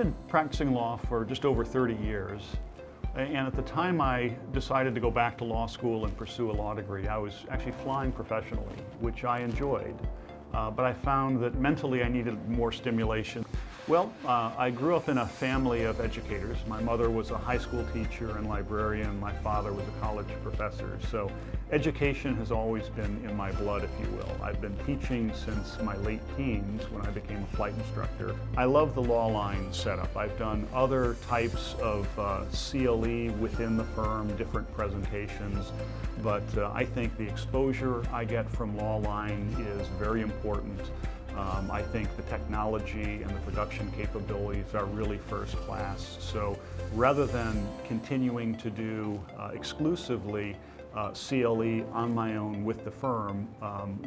been practicing law for just over 30 years. And at the time I decided to go back to law school and pursue a law degree, I was actually flying professionally, which I enjoyed. But I found that mentally I needed more stimulation. Well, I grew up in a family of educators. My mother was a high school teacher and librarian. My father was a college professor. So education has always been in my blood, if you will. I've been teaching since my late teens when I became a flight instructor. I love the Lawline setup. I've done other types of CLE within the firm, different presentations, but I think the exposure I get from Lawline is very important. I think the technology and the production capabilities are really first class. So rather than continuing to do exclusively CLE on my own with the firm,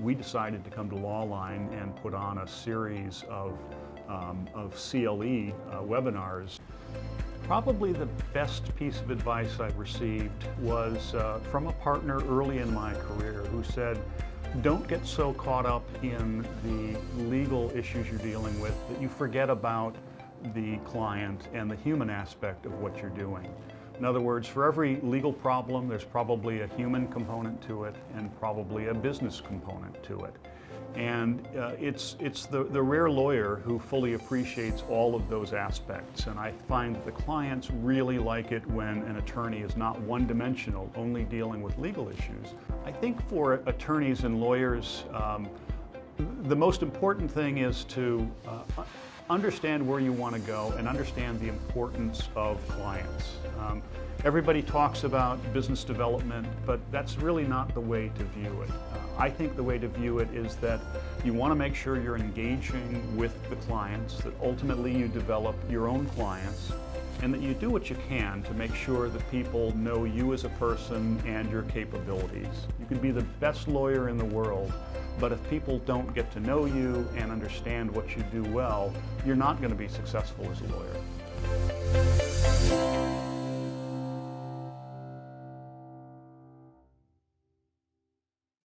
we decided to come to Lawline and put on a series of CLE webinars. Probably the best piece of advice I've received was from a partner early in my career who said, don't get so caught up in the legal issues you're dealing with that you forget about the client and the human aspect of what you're doing. In other words, for every legal problem, there's probably a human component to it and probably a business component to it. And it's the rare lawyer who fully appreciates all of those aspects. And I find that the clients really like it when an attorney is not one-dimensional, only dealing with legal issues. I think for attorneys and lawyers, the most important thing is to understand where you want to go and understand the importance of clients. Everybody talks about business development, but that's really not the way to view it. I think the way to view it is that you want to make sure you're engaging with the clients, that ultimately you develop your own clients, and that you do what you can to make sure that people know you as a person and your capabilities. You can be the best lawyer in the world, but if people don't get to know you and understand what you do well, you're not going to be successful as a lawyer.